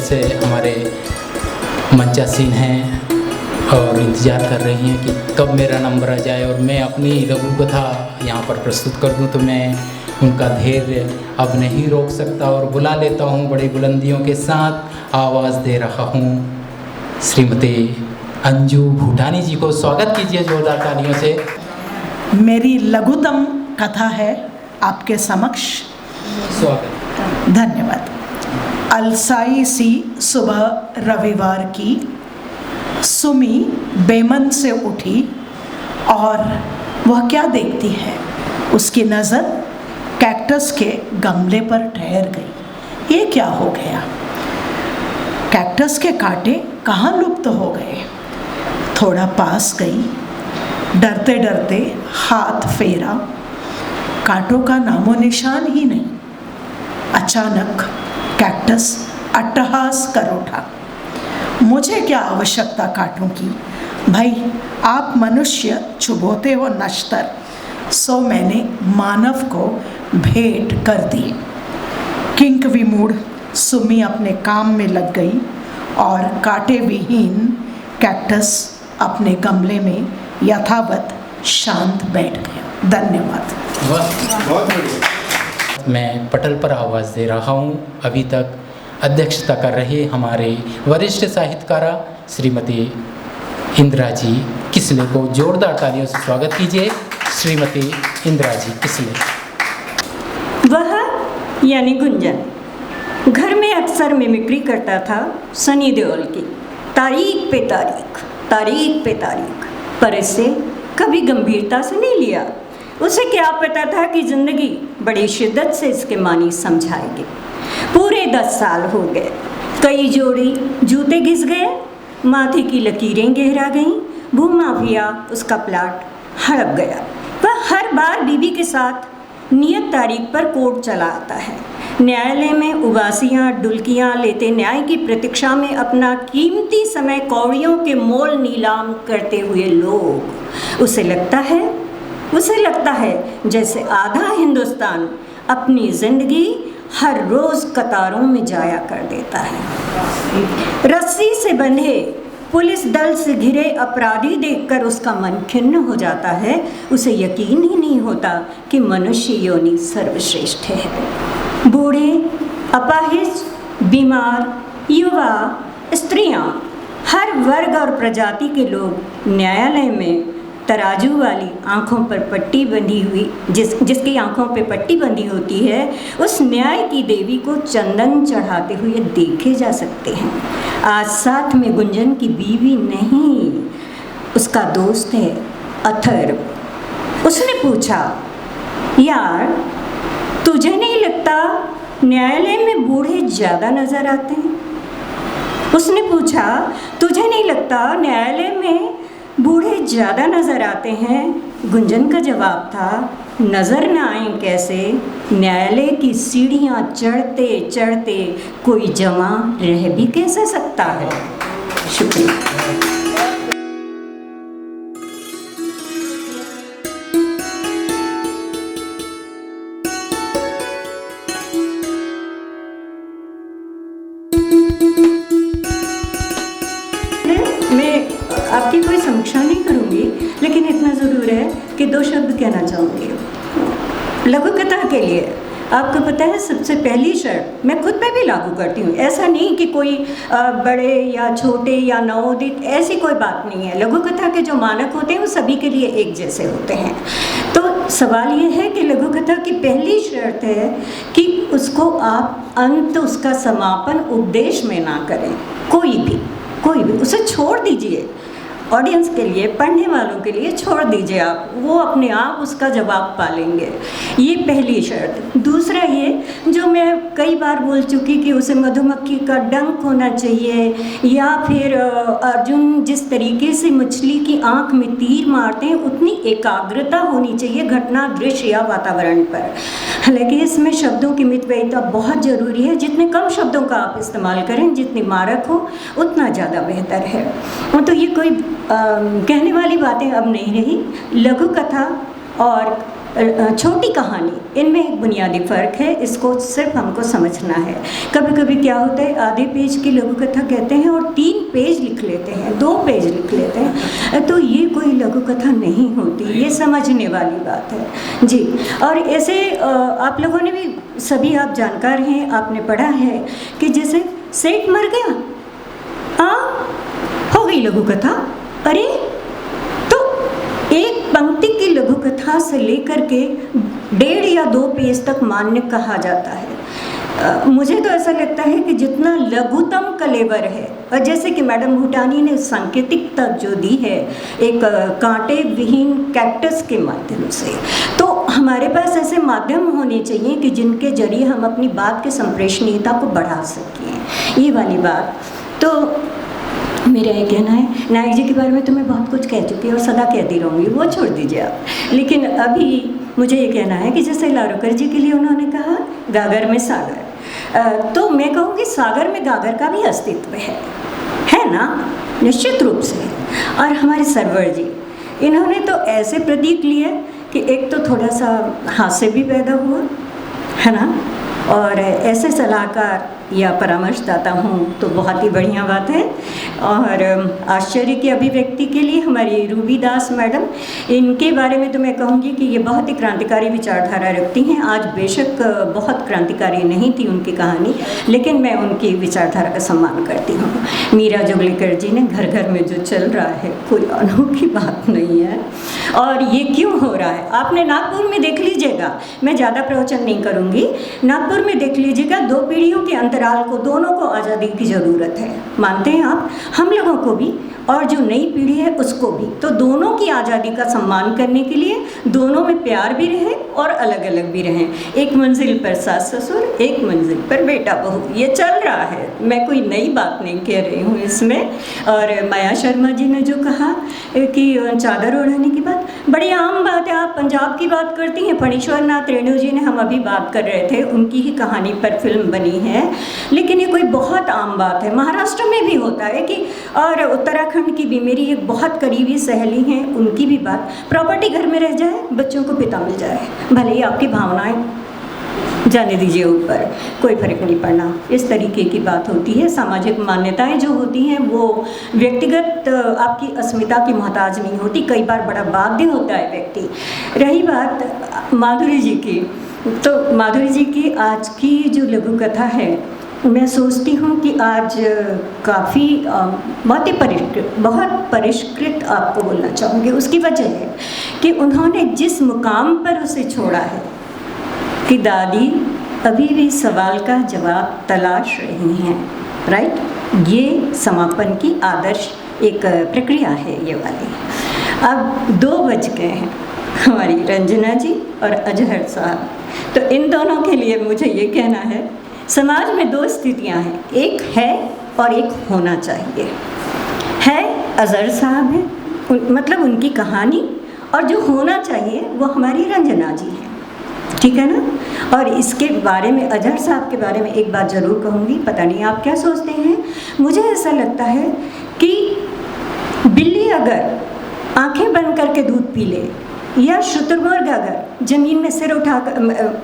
से हमारे मंचासीन हैं और इंतज़ार कर रही हैं कि कब मेरा नंबर आ जाए और मैं अपनी लघु कथा यहाँ पर प्रस्तुत कर दूँ, तो मैं उनका धैर्य अब नहीं रोक सकता और बुला लेता हूँ बड़ी बुलंदियों के साथ। आवाज़ दे रहा हूँ श्रीमती अंजू भूटानी जी को। स्वागत कीजिए जोरदार तालियों से। मेरी लघुतम कथा है आपके समक्ष। स्वागत। धन्यवाद। अलसाई सी सुबह रविवार की, सुमी बेमन से उठी और वह क्या देखती है, उसकी नज़र कैक्टस के गमले पर ठहर गई। ये क्या हो गया? कैक्टस के कांटे कहाँ लुप्त हो गए? थोड़ा पास गई, डरते डरते हाथ फेरा, कांटों का नामो निशान ही नहीं। अचानक कैक्टस अट्टहास कर उठा, मुझे क्या आवश्यकता कांटों की? भाई आप मनुष्य चुभोते हो नश्तर, सो मैंने मानव को भेंट कर दी। किंक विमूढ़ सुमी अपने काम में लग गई और कांटे विहीन कैक्टस अपने गमले में यथावत शांत बैठ गया। धन्यवाद। बहुत बढ़िया। मैं पटल पर आवाज़ दे रहा हूँ। अभी तक अध्यक्षता कर रहे हमारे वरिष्ठ साहित्यकारा श्रीमती इंदिरा जी किसले को जोरदार तालियों से स्वागत कीजिए। श्रीमती इंदिरा जी किसले। वह यानी गुंजन घर में अक्सर मिमिक्री करता था सनी देओल की, तारीख पे तारीख, तारीख पे तारीख, पर इसे कभी गंभीरता से नहीं लिया। उसे क्या पता था कि ज़िंदगी बड़ी शिद्दत से इसके मानी समझाएगी। पूरे 10 साल हो गए, कई जोड़ी जूते घिस गए, माथे की लकीरें गहरा गईं, भूमाफिया उसका प्लाट हड़प गया। वह हर बार बीबी के साथ नियत तारीख पर कोर्ट चला आता है। न्यायालय में उबासियाँ डुलकियाँ लेते न्याय की प्रतीक्षा में अपना कीमती समय कौड़ियों के मोल नीलाम करते हुए लोग, उसे लगता है जैसे आधा हिंदुस्तान अपनी ज़िंदगी हर रोज़ कतारों में जाया कर देता है। रस्सी से बंधे पुलिस दल से घिरे अपराधी देखकर उसका मन खिन्न हो जाता है। उसे यकीन ही नहीं होता कि मनुष्य योनि सर्वश्रेष्ठ है। बूढ़े, अपाहिज, बीमार, युवा, स्त्रियां, हर वर्ग और प्रजाति के लोग न्यायालय में तराजू वाली आँखों पर पट्टी बंधी हुई जिसकी आँखों पे पट्टी बंधी होती है, उस न्याय की देवी को चंदन चढ़ाते हुए देखे जा सकते हैं। आज साथ में गुंजन की बीवी नहीं, उसका दोस्त है अथर्व। उसने पूछा, यार तुझे नहीं लगता न्यायालय में बूढ़े ज़्यादा नज़र आते हैं? उसने पूछा, तुझे नहीं लगता न्यायालय में बूढ़े ज़्यादा नज़र आते हैं? गुंजन का जवाब था, नज़र न आए कैसे, न्यायालय की सीढ़ियाँ चढ़ते चढ़ते कोई जमा रह भी कैसे सकता है। शुक्रिया। आपकी कोई समीक्षा नहीं करूँगी, लेकिन इतना ज़रूर है कि 2 शब्द कहना चाहूँगी। लघु कथा के लिए आपको पता है सबसे पहली शर्त मैं खुद पे भी लागू करती हूँ। ऐसा नहीं कि कोई बड़े या छोटे या नवोदित, ऐसी कोई बात नहीं है। लघु कथा के जो मानक होते हैं वो सभी के लिए एक जैसे होते हैं। तो सवाल ये है कि लघु कथा की पहली शर्त है कि उसको आप अंत, उसका समापन उपदेश में ना करें। कोई भी उसे छोड़ दीजिए। ऑडियंस के लिए, पढ़ने वालों के लिए छोड़ दीजिए आप, वो अपने आप उसका जवाब पा लेंगे। ये पहली शर्त। दूसरा ये जो मैं कई बार बोल चुकी कि उसे मधुमक्खी का डंक होना चाहिए, या फिर अर्जुन जिस तरीके से मछली की आंख में तीर मारते हैं उतनी एकाग्रता होनी चाहिए घटना, दृश्य या वातावरण पर। हालांकि इसमें शब्दों की मितव्ययिता बहुत ज़रूरी है। जितने कम शब्दों का आप इस्तेमाल करें, जितनी मारक हो, उतना ज़्यादा बेहतर है। तो ये कोई कहने वाली बातें अब नहीं रही। लघु कथा और छोटी कहानी, इनमें एक बुनियादी फ़र्क है, इसको सिर्फ हमको समझना है। कभी कभी क्या होता है, आधे पेज की लघु कथा कहते हैं और 3 पेज लिख लेते हैं, 2 पेज लिख लेते हैं, तो ये कोई लघु कथा नहीं होती, ये समझने वाली बात है जी। और ऐसे आप लोगों ने भी, सभी आप जानकार हैं, आपने पढ़ा है कि जैसे सेठ मर गया, हो गई लघु कथा। अरे तो एक पंक्ति की लघु कथा से लेकर के 1.5 या 2 पेज तक मान्य कहा जाता है। मुझे तो ऐसा लगता है कि जितना लघुतम कलेवर है, और जैसे कि मैडम भूटानी ने सांकेतिकता जो दी है एक कांटे विहीन कैक्टस के माध्यम से, तो हमारे पास ऐसे माध्यम होने चाहिए कि जिनके जरिए हम अपनी बात के संप्रेषणीयता को बढ़ा सकें। ये वाली बात तो मेरा ये कहना है। नायक जी के बारे में तो मैं बहुत कुछ कह चुकी हूँ और सदा कहती रहूँगी, वो छोड़ दीजिए आप। लेकिन अभी मुझे ये कहना है कि जैसे लारोकर जी के लिए उन्होंने कहा गागर में सागर, तो मैं कहूँगी सागर में गागर का भी अस्तित्व है ना, निश्चित रूप से। और हमारे सरवर जी, इन्होंने तो ऐसे प्रतीक लिए कि एक तो थोड़ा सा हास्य भी पैदा हुआ है ना, और ऐसे सलाहकार या परामर्शदाता हूँ तो बहुत ही बढ़िया बात है। और आश्चर्य की अभिव्यक्ति के लिए हमारी रूबी दास मैडम, इनके बारे में तो मैं कहूँगी कि ये बहुत ही क्रांतिकारी विचारधारा रखती हैं। आज बेशक बहुत क्रांतिकारी नहीं थी उनकी कहानी, लेकिन मैं उनकी विचारधारा का सम्मान करती हूँ। मीरा जुगलेकर जी ने घर घर में जो चल रहा है कोई अनोखी बात नहीं है, और ये क्यों हो रहा है आपने नागपुर में देख लीजिएगा। मैं ज़्यादा प्रवचन नहीं करूँगी, नागपुर में देख लीजिएगा 2 पीढ़ियों के अंतराल को, दोनों को आज़ादी की ज़रूरत है, मानते हैं आप, हम लोगों को भी और जो नई पीढ़ी है उसको भी। तो दोनों की आज़ादी का सम्मान करने के लिए दोनों में प्यार भी रहे और अलग अलग भी रहें। एक मंजिल पर सास ससुर, एक मंजिल पर बेटा बहू, ये चल रहा है, मैं कोई नई बात नहीं कह रही हूँ इसमें। और माया शर्मा जी ने जो कहा कि चादर ओढ़ाने की बात, बड़ी आम बात है। आप पंजाब की बात करती हैं, फणीश्वर नाथ रेणु जी ने, हम अभी बात कर रहे थे, उनकी ही कहानी पर फिल्म बनी है, लेकिन ये कोई बहुत आम बात है। महाराष्ट्र में भी होता है कि, और उत्तराखंड की भी मेरी एक बहुत करीबी सहेली हैं, उनकी भी बात, प्रॉपर्टी घर में रह जाए, बच्चों को पिता मिल जाए, भले ही आपकी भावनाएं जाने दीजिए ऊपर, कोई फर्क नहीं पड़ना। इस तरीके की बात होती है। सामाजिक मान्यताएं जो होती हैं वो व्यक्तिगत आपकी अस्मिता की मोहताज नहीं होती, कई बार बड़ा बाध्य होता है व्यक्ति। रही बात माधुरी जी की, तो माधुरी जी की आज की जो लघु कथा है, मैं सोचती हूँ कि आज काफ़ी बहुत परिष्कृत आपको बोलना चाहूँगी। उसकी वजह है कि उन्होंने जिस मुकाम पर उसे छोड़ा है कि दादी अभी भी सवाल का जवाब तलाश रही हैं, राइट। ये समापन की आदर्श एक प्रक्रिया है ये वाली। अब 2 बज गए हैं, हमारी रंजना जी और अजहर साहब, तो इन दोनों के लिए मुझे ये कहना है, समाज में 2 स्थितियां हैं, एक है और एक होना चाहिए। है अजहर साहब हैं, मतलब उनकी कहानी, और जो होना चाहिए वो हमारी रंजना जी हैं, ठीक है ना। और इसके बारे में, अजहर साहब के बारे में एक बात ज़रूर कहूँगी, पता नहीं आप क्या सोचते हैं, मुझे ऐसा लगता है कि बिल्ली अगर आंखें बंद करके दूध पी ले, या शुतुरमुर्ग अगर ज़मीन में सिर उठा कर,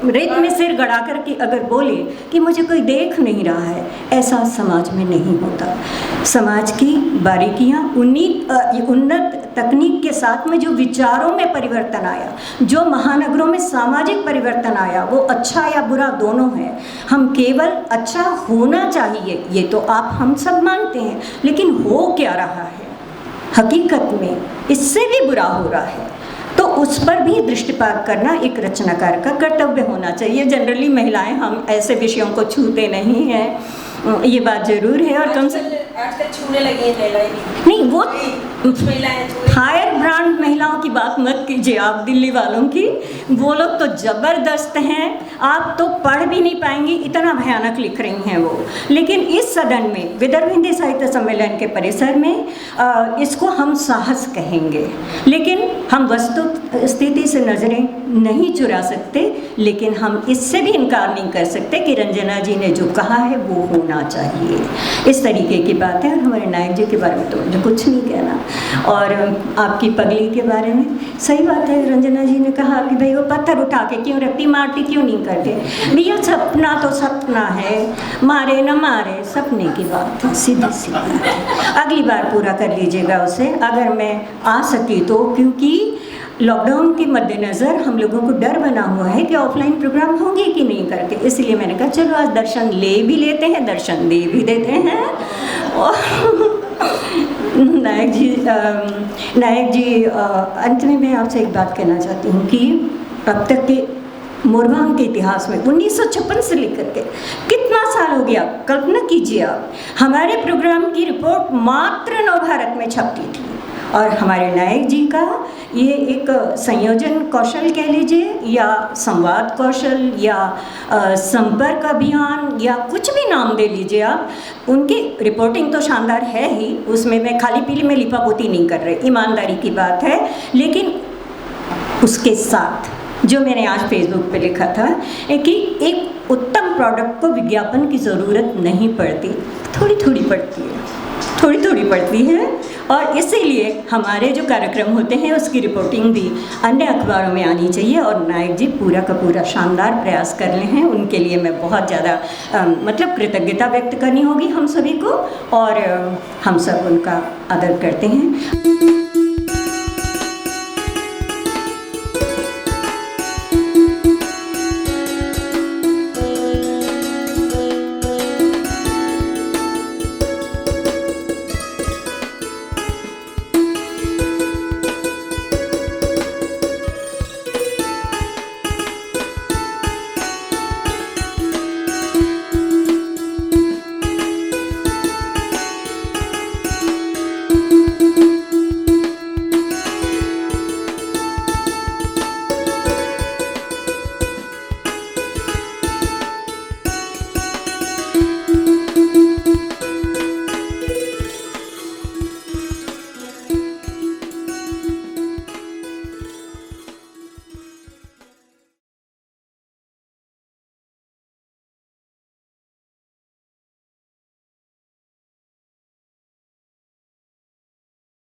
रेत में सिर गड़ा कर के अगर बोले कि मुझे कोई देख नहीं रहा है, ऐसा समाज में नहीं होता। समाज की बारीकियाँ, उन्नत तकनीक के साथ में जो विचारों में परिवर्तन आया, जो महानगरों में सामाजिक परिवर्तन आया, वो अच्छा या बुरा दोनों है। हम केवल अच्छा होना चाहिए ये तो आप हम सब मानते हैं, लेकिन हो क्या रहा है हकीकत में, इससे भी बुरा हो रहा है, तो उस पर भी दृष्टिपात करना एक रचनाकार का कर्तव्य होना चाहिए। जनरली महिलाएं हम ऐसे विषयों को छूते नहीं हैं, ये बात जरूर है। और कम से आजकल छूने लगी है महिलाएं, नहीं, वो महिलाएं हायर ब्रांड महिलाओं की बात मत कीजिए आप, दिल्ली वालों की, वो लोग तो ज़बरदस्त हैं, आप तो पढ़ भी नहीं पाएंगी, इतना भयानक लिख रही हैं वो। लेकिन इस सदन में, विदर्भ हिंदी साहित्य सम्मेलन के परिसर में, इसको हम साहस कहेंगे, लेकिन हम वस्तु स्थिति से नज़रें नहीं चुरा सकते, लेकिन हम इससे भी इनकार नहीं कर सकते कि रंजना जी ने जो कहा है वो होना चाहिए। इस तरीके की बात है। और हमारे नायक जी के बारे में तो मुझे कुछ नहीं कहना, और आपकी पगली के बारे में सही बात है, रंजना जी ने कहा कि भाई वो पत्थर उठा के क्यों रखती, मारती क्यों नहीं करते। भैया सपना तो सपना है, मारे न मारे सपने की बात है, सीधी सी बात है। अगली बार पूरा कर लीजिएगा उसे, अगर मैं आ सकी तो, क्योंकि लॉकडाउन के मद्देनज़र हम लोगों को डर बना हुआ है कि ऑफलाइन प्रोग्राम होंगे कि नहीं करके, इसलिए मैंने कहा चलो आज दर्शन ले भी लेते हैं, दर्शन दे भी देते हैं। और नायक जी अंत में मैं आपसे एक बात कहना चाहती हूँ कि अब तक के मोरबांग के इतिहास में 1956 से लेकर के कितना साल हो गया, कल्पना कीजिए आप, हमारे प्रोग्राम की रिपोर्ट मात्र नवभारत में छपती थी, और हमारे नायक जी का ये एक संयोजन कौशल कह लीजिए, या संवाद कौशल, या संपर्क अभियान, या कुछ भी नाम दे लीजिए आप, उनकी रिपोर्टिंग तो शानदार है ही, उसमें मैं खाली पीली में लिपापोती नहीं कर रही, ईमानदारी की बात है। लेकिन उसके साथ जो मैंने आज फेसबुक पे लिखा था कि एक उत्तम प्रोडक्ट को विज्ञापन की ज़रूरत नहीं पड़ती, थोड़ी थोड़ी पड़ती है, थोड़ी थोड़ी पड़ती है, और इसीलिए हमारे जो कार्यक्रम होते हैं उसकी रिपोर्टिंग भी अन्य अखबारों में आनी चाहिए, और नायक जी पूरा का पूरा शानदार प्रयास कर रहे हैं, उनके लिए मैं बहुत ज़्यादा मतलब कृतज्ञता व्यक्त करनी होगी हम सभी को, और हम सब उनका आदर करते हैं।